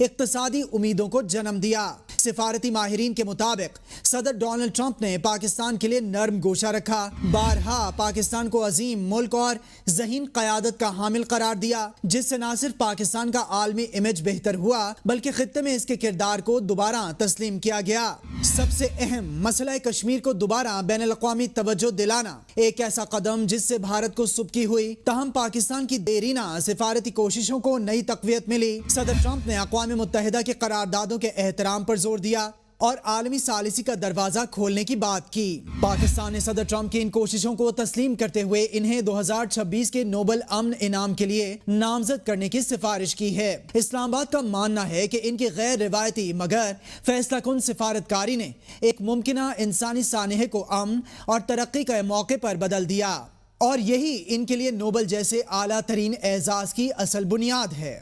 اقتصادی امیدوں کو جنم دیا۔ سفارتی ماہرین کے مطابق صدر ڈونلڈ ٹرمپ نے پاکستان کے لیے نرم گوشہ رکھا، بارہا پاکستان کو عظیم ملک اور ذہین قیادت کا حامل قرار دیا، جس سے نہ صرف پاکستان کا عالمی امیج بہتر ہوا بلکہ خطے میں اس کے کردار کو دوبارہ تسلیم کیا گیا۔ سب سے اہم مسئلہ کشمیر کو دوبارہ بین الاقوامی توجہ دلانا، ایک ایسا قدم جس سے بھارت کو سبکی ہوئی، تاہم پاکستان کی دیرینہ سفارتی کوششوں کو نئی تقویت ملی۔ صدر ٹرمپ نے اقوام متحدہ کے قراردادوں کے احترام پر زور دیا اور عالمی ثالثی کا دروازہ کھولنے کی بات کی۔ پاکستان نے صدر ٹرمپ کی ان کوششوں کو تسلیم کرتے ہوئے انہیں 2026 کے نوبل امن انعام کے لیے نامزد کرنے کی سفارش کی ہے۔ اسلام آباد کا ماننا ہے کہ ان کی غیر روایتی مگر فیصلہ کن سفارتکاری نے ایک ممکنہ انسانی سانحے کو امن اور ترقی کے موقع پر بدل دیا، اور یہی ان کے لیے نوبل جیسے اعلیٰ ترین اعزاز کی اصل بنیاد ہے۔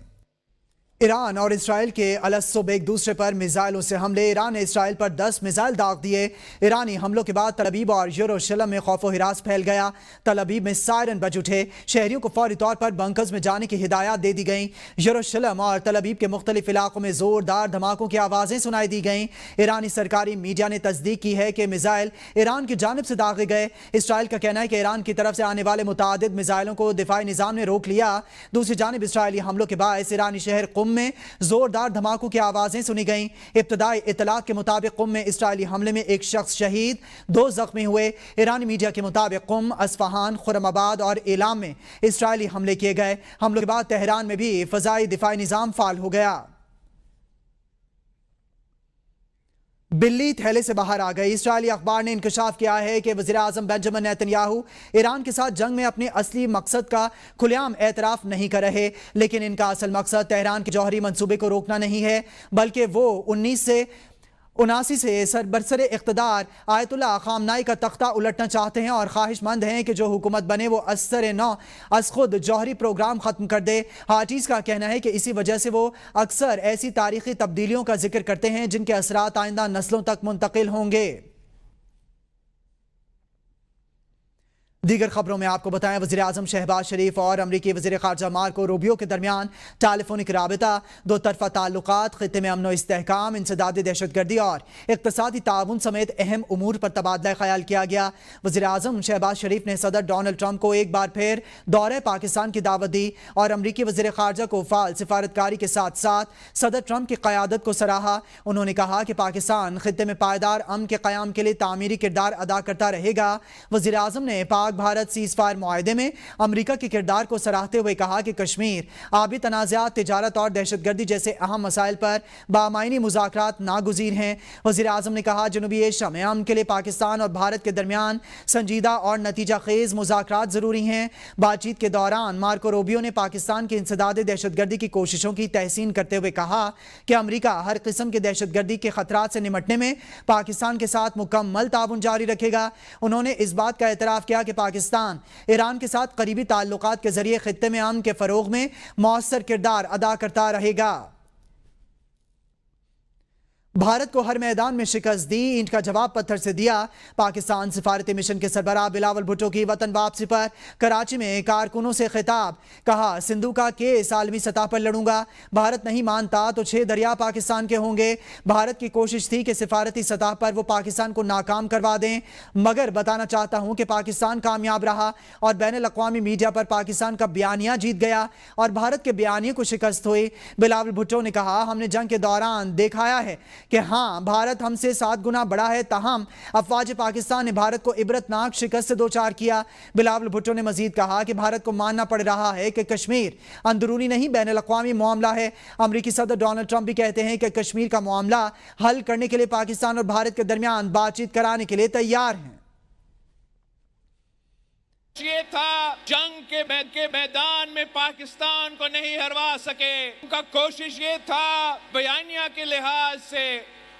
ایران اور اسرائیل کے الصبح ایک دوسرے پر میزائلوں سے حملے، ایران نے اسرائیل پر 10 میزائل داغ دیے۔ ایرانی حملوں کے بعد تل ابیب اور یروشلم میں خوف و ہراس پھیل گیا۔ تل ابیب میں سائرن بج اٹھے، شہریوں کو فوری طور پر بنکرز میں جانے کی ہدایات دے دی گئیں۔ یروشلم اور تل ابیب کے مختلف علاقوں میں زوردار دھماکوں کی آوازیں سنائی دی گئیں۔ ایرانی سرکاری میڈیا نے تصدیق کی ہے کہ میزائل ایران کی جانب سے داغے گئے۔ اسرائیل کا کہنا ہے کہ ایران کی طرف سے آنے والے متعدد میزائلوں کو دفاعی نظام نے روک لیا۔ دوسری جانب اسرائیلی حملوں کے باعث ایرانی شہر قم میں زوردار دھماکوں کی آوازیں سنی گئیں۔ ابتدائی اطلاعات کے مطابق قم میں اسرائیلی حملے میں ایک شخص شہید، 2 زخمی ہوئے۔ ایرانی میڈیا کے مطابق قم، اصفہان، خرم آباد اور ایلام میں اسرائیلی حملے کیے گئے۔ حملوں کے بعد تہران میں بھی فضائی دفاعی نظام فعال ہو گیا۔ بلی تھیلے سے باہر آ گئی، اسرائیلی اخبار نے انکشاف کیا ہے کہ وزیراعظم بنجامن نیتن ایران کے ساتھ جنگ میں اپنے اصلی مقصد کا کھلے عام اعتراف نہیں کر رہے، لیکن ان کا اصل مقصد تہران کے جوہری منصوبے کو روکنا نہیں ہے، بلکہ وہ 1979 سے برسر اقتدار آیت اللہ خامنائی کا تختہ الٹنا چاہتے ہیں اور خواہش مند ہیں کہ جو حکومت بنے وہ اثر نو از خود جوہری پروگرام ختم کر دے۔ ہارٹیز کا کہنا ہے کہ اسی وجہ سے وہ اکثر ایسی تاریخی تبدیلیوں کا ذکر کرتے ہیں جن کے اثرات آئندہ نسلوں تک منتقل ہوں گے۔ دیگر خبروں میں آپ کو بتائیں، وزیراعظم شہباز شریف اور امریکی وزیر خارجہ مارکو روبیو کے درمیان ٹیلیفونک رابطہ، 2 طرفہ تعلقات، خطے میں امن و استحکام، انسداد دہشت گردی اور اقتصادی تعاون سمیت اہم امور پر تبادلہ خیال کیا گیا۔ وزیراعظم شہباز شریف نے صدر ڈونلڈ ٹرمپ کو ایک بار پھر دورہ پاکستان کی دعوت دی اور امریکی وزیر خارجہ کو فعال سفارتکاری کے ساتھ ساتھ صدر ٹرمپ کی قیادت کو سراہا۔ انہوں نے کہا کہ پاکستان خطے میں پائیدار امن کے قیام کے لیے تعمیری کردار ادا کرتا رہے گا۔ وزیراعظم نے پاک بھارت سیز فائر معاہدے میں امریکہ کے کردار کو سراہتے ہوئے کہا کہ کشمیر، آبی تنازعات، تجارت اور دہشت گردی جیسے اہم مسائل پر بامعنی مذاکرات ناگزیر ہیں۔ وزیراعظم نے کہا جنوبی ایشیا میں امن کے لیے پاکستان اور بھارت کے درمیان سنجیدہ اور نتیجہ خیز مذاکرات ضروری ہیں۔ بات چیت کے دوران مارکو روبیو نے پاکستان کی انسداد دہشت گردی کی کوششوں کی تحسین کرتے ہوئے کہا کہ امریکہ ہر قسم کے دہشت گردی کے خطرات سے نمٹنے میں پاکستان کے ساتھ مکمل تعاون جاری رکھے گا۔ انہوں نے اس بات کا اعتراف کیا کہ پاکستان ایران کے ساتھ قریبی تعلقات کے ذریعے خطے میں امن کے فروغ میں مؤثر کردار ادا کرتا رہے گا۔ بھارت کو ہر میدان میں شکست دی، اینٹ کا جواب پتھر سے دیا۔ پاکستان سفارتی مشن کے سربراہ بلاول بھٹو کی وطن واپسی پر کراچی میں کارکنوں سے خطاب، کہا سندھو کا کیس عالمی سطح پر لڑوں گا، بھارت نہیں مانتا تو 6 دریا پاکستان کے ہوں گے۔ بھارت کی کوشش تھی کہ سفارتی سطح پر وہ پاکستان کو ناکام کروا دیں، مگر بتانا چاہتا ہوں کہ پاکستان کامیاب رہا اور بین الاقوامی میڈیا پر پاکستان کا بیانیہ جیت گیا اور بھارت کے بیانیے کو شکست ہوئی۔ بلاول بھٹو نے کہا ہم نے جنگ کے دوران دیکھایا ہے کہ ہاں بھارت ہم سے 7 گنا بڑا ہے، تاہم افواج پاکستان نے بھارت کو عبرتناک شکست سے دوچار کیا۔ بلاول بھٹو نے مزید کہا کہ بھارت کو ماننا پڑ رہا ہے کہ کشمیر اندرونی نہیں بین الاقوامی معاملہ ہے۔ امریکی صدر ڈونلڈ ٹرمپ بھی کہتے ہیں کہ کشمیر کا معاملہ حل کرنے کے لیے پاکستان اور بھارت کے درمیان بات چیت کرانے کے لیے تیار ہیں۔ یہ تھا جنگ کے میدان میں پاکستان کو نہیں ہروا سکے، ان کا کوشش یہ تھا بیانیہ کے لحاظ سے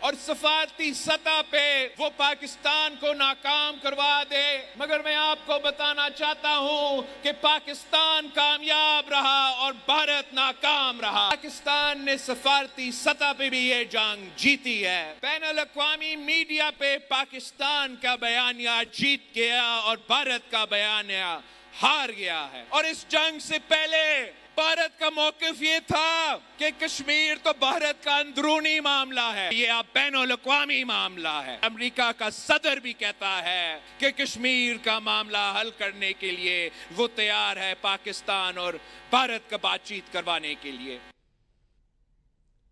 اور سفارتی سطح پہ وہ پاکستان کو ناکام کروا دے، مگر میں آپ کو بتانا چاہتا ہوں کہ پاکستان کامیاب رہا اور بھارت ناکام رہا۔ پاکستان نے سفارتی سطح پہ بھی یہ جنگ جیتی ہے، بین الاقوامی میڈیا پہ پاکستان کا بیانیہ جیت گیا اور بھارت کا بیانیہ ہار گیا ہے. اور اس جنگ سے پہلے بھارت کا موقف یہ تھا کہ کشمیر تو بھارت کا اندرونی معاملہ ہے, یہ اب بین الاقوامی معاملہ ہے. امریکہ کا صدر بھی کہتا ہے کہ کشمیر کا معاملہ حل کرنے کے لیے وہ تیار ہے پاکستان اور بھارت کا بات چیت کروانے کے لیے.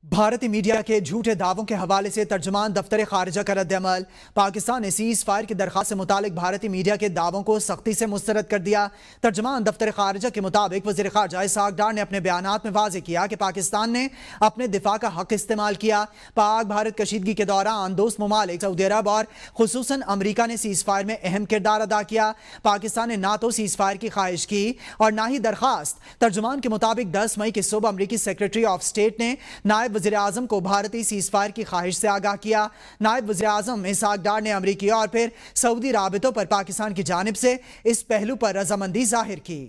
بھارتی میڈیا کے جھوٹے دعووں کے حوالے سے ترجمان دفتر خارجہ کا رد عمل. پاکستان نے سیز فائر کی درخواست سے متعلق بھارتی میڈیا کے دعووں کو سختی سے مسترد کر دیا. ترجمان دفتر خارجہ کے مطابق وزیر خارجہ اسحاق ڈار نے اپنے بیانات میں واضح کیا کہ پاکستان نے اپنے دفاع کا حق استعمال کیا. پاک بھارت کشیدگی کے دوران دوست ممالک سعودی عرب اور خصوصاً امریکہ نے سیز فائر میں اہم کردار ادا کیا. پاکستان نے نہ تو سیز فائر کی خواہش کی اور نہ ہی درخواست. ترجمان کے مطابق 10 مئی کی صبح امریکی سیکرٹری آف اسٹیٹ نے نائب وزیر اعظم کو بھارتی سیز فائر کی خواہش سے آگاہ کیا. نائب وزیر اعظم اسحاق ڈار نے امریکی اور پھر سعودی رابطوں پر پاکستان کی جانب سے اس پہلو پر رضامندی ظاہر کی.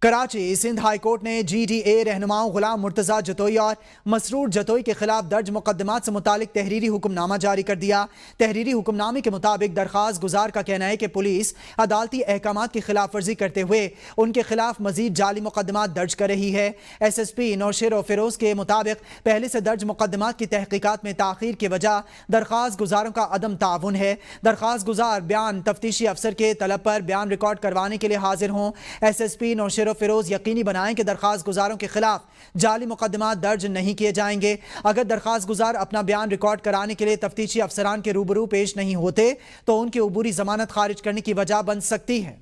کراچی سندھ ہائی کورٹ نے جی ڈی اے رہنماؤں غلام مرتضی جتوئی اور مسرور جتوئی کے خلاف درج مقدمات سے متعلق تحریری حکم نامہ جاری کر دیا. تحریری حکم نامے کے مطابق درخواست گزار کا کہنا ہے کہ پولیس عدالتی احکامات کی خلاف ورزی کرتے ہوئے ان کے خلاف مزید جعلی مقدمات درج کر رہی ہے. ایس ایس پی نوشیر و فیروز کے مطابق پہلے سے درج مقدمات کی تحقیقات میں تاخیر کی وجہ درخواست گزاروں کا عدم تعاون ہے. درخواست گزار بیان تفتیشی افسر کے طلب پر بیان ریکارڈ کروانے کے لیے حاضر ہوں. ایس ایس پی نوشیر و فیروز یقینی بنائیں کہ درخواست گزاروں کے خلاف جعلی مقدمات درج نہیں کیے جائیں گے. اگر درخواست گزار اپنا بیان ریکارڈ کرانے کے لیے تفتیشی افسران کے روبرو پیش نہیں ہوتے تو ان کی عبوری ضمانت خارج کرنے کی وجہ بن سکتی ہے.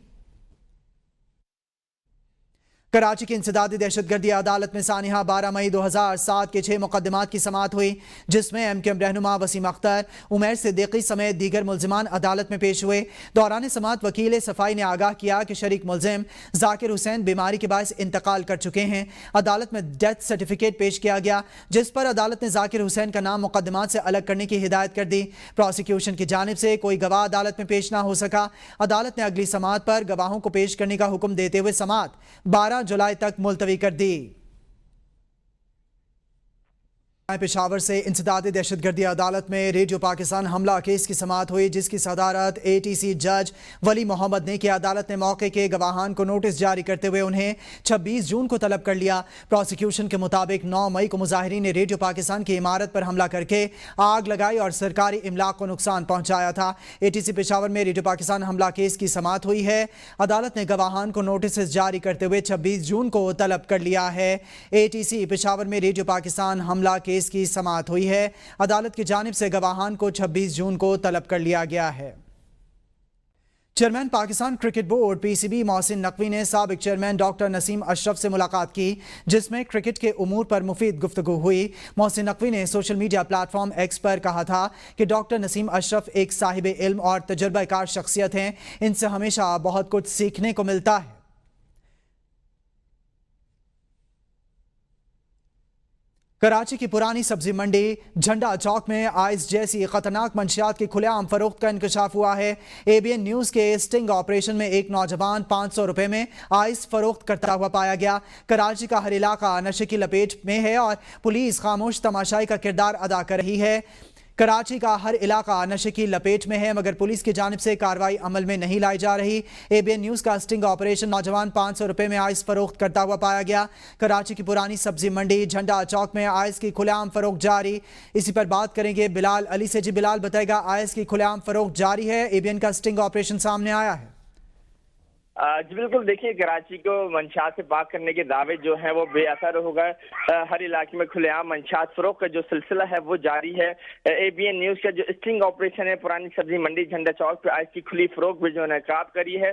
کراچی کی انسدادی دہشت گردی عدالت میں سانحہ 12 مئی 2007 کے 6 مقدمات کی سماعت ہوئی, جس میں ایم کیو ایم رہنما وسیم اختر, عمیر صدیقی سمیت دیگر ملزمان عدالت میں پیش ہوئے. دوران سماعت وکیل صفائی نے آگاہ کیا کہ شریک ملزم ذاکر حسین بیماری کے باعث انتقال کر چکے ہیں. عدالت میں ڈیتھ سرٹیفکیٹ پیش کیا گیا, جس پر عدالت نے ذاکر حسین کا نام مقدمات سے الگ کرنے کی ہدایت کر دی. پروسیکیوشن کی جانب سے کوئی گواہ عدالت میں پیش نہ ہو سکا. عدالت نے اگلی سماعت پر گواہوں کو پیش کرنے کا حکم دیتے ہوئے سماعت 12 جولائی تک ملتوی کر دی. پشاور سے انسدادی دہشت گردی عدالت میں ریڈیو پاکستان حملہ کیس کی سماعت ہوئی, جس کی صدارت اے ٹی سی جج ولی محمد نے کی. عدالت نے موقع کے گواہان کو نوٹس جاری کرتے ہوئے انہیں 26 جون کو طلب کر لیا. پروسیکیوشن کے مطابق 9 مئی کو مظاہرین نے ریڈیو پاکستان کی عمارت پر حملہ کر کے آگ لگائی اور سرکاری املاک کو نقصان پہنچایا تھا. اے ٹی سی پشاور میں ریڈیو پاکستان حملہ کیس کی سماعت ہوئی ہے. عدالت نے گواہان کو نوٹسز جاری کرتے ہوئے 26 جون کو طلب کر لیا ہے. اے ٹی سی پشاور میں ریڈیو پاکستان حملہ کیس کی سماعت ہوئی ہے. عدالت کی جانب سے گواہان کو 26 جون کو طلب کر لیا گیا ہے. چیئرمین پاکستان کرکٹ بورڈ پی سی بی محسن نقوی نے سابق چیئرمین ڈاکٹر نسیم اشرف سے ملاقات کی, جس میں کرکٹ کے امور پر مفید گفتگو ہوئی. محسن نقوی نے social media platform X پر کہا تھا کہ ڈاکٹر نسیم اشرف ایک صاحب علم اور تجربہ کار شخصیت ہیں, ان سے ہمیشہ بہت کچھ سیکھنے کو ملتا ہے. کراچی کی پرانی سبزی منڈی جھنڈا چوک میں آئس جیسی خطرناک منشیات کی کھلے عام فروخت کا انکشاف ہوا ہے. اے بی این نیوز کے سٹنگ آپریشن میں ایک نوجوان 500 روپے میں آئس فروخت کرتا ہوا پایا گیا. کراچی کا ہر علاقہ نشے کی لپیٹ میں ہے اور پولیس خاموش تماشائی کا کردار ادا کر رہی ہے. کراچی کا ہر علاقہ نشے کی لپیٹ میں ہے مگر پولیس کی جانب سے کارروائی عمل میں نہیں لائی جا رہی. اے بی این نیوز کا سٹنگ آپریشن نوجوان 500 روپے میں آئس فروخت کرتا ہوا پایا گیا. کراچی کی پرانی سبزی منڈی جھنڈا چوک میں آئس کی کھلے عام فروخت جاری. اسی پر بات کریں گے بلال علی سے. جی بلال, بتائے گا آئس کی کھلے عام فروخت جاری ہے, اے بی این کا سٹنگ آپریشن سامنے آیا ہے. جی بالکل, دیکھیے کراچی کو منشیات سے پاک کرنے کے دعوے جو ہیں وہ بے اثر ہو گئے. ہر علاقے میں کھلے عام منشیات فروخت کا جو سلسلہ ہے وہ جاری ہے. اے بی این نیوز کا جو اسٹنگ آپریشن ہے پرانی سبزی منڈی جھنڈا چوک پہ آئس کی کھلی فروخت بھی جو نقاب کری ہے.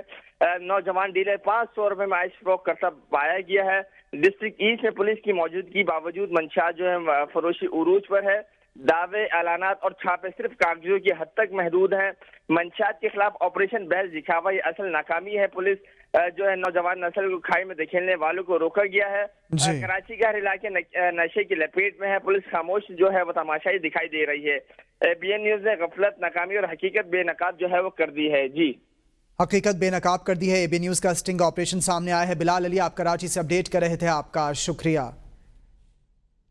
نوجوان ڈیلر 500 روپے میں آئس فروخت کرتا پایا گیا ہے. ڈسٹرکٹ ایسٹ میں پولیس کی موجودگی باوجود منشیات جو ہے فروشی عروج پر ہے. دعوے, اعلانات اور چھاپے صرف کاغذوں کی حد تک محدود ہیں. منشیات کے خلاف آپریشن بحث دکھاوا یہ اصل ناکامی ہے. پولیس جو ہے نوجوان نسل کو کھائی میں دھکیلنے والوں کو روکا گیا ہے. کراچی کے ہر علاقے نشے کی لپیٹ میں ہے. پولیس خاموش جو ہے وہ تماشائی دکھائی دے رہی ہے. اے بی این نیوز نے غفلت, ناکامی اور حقیقت بے نقاب جو ہے وہ کر دی ہے. جی حقیقت بے نقاب کر دی ہے. اے بی نیوز کا سٹنگ آپریشن سامنے آیا ہے. بلال علی, آپ کراچی سے اپڈیٹ کر رہے تھے, آپ کا شکریہ.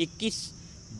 21,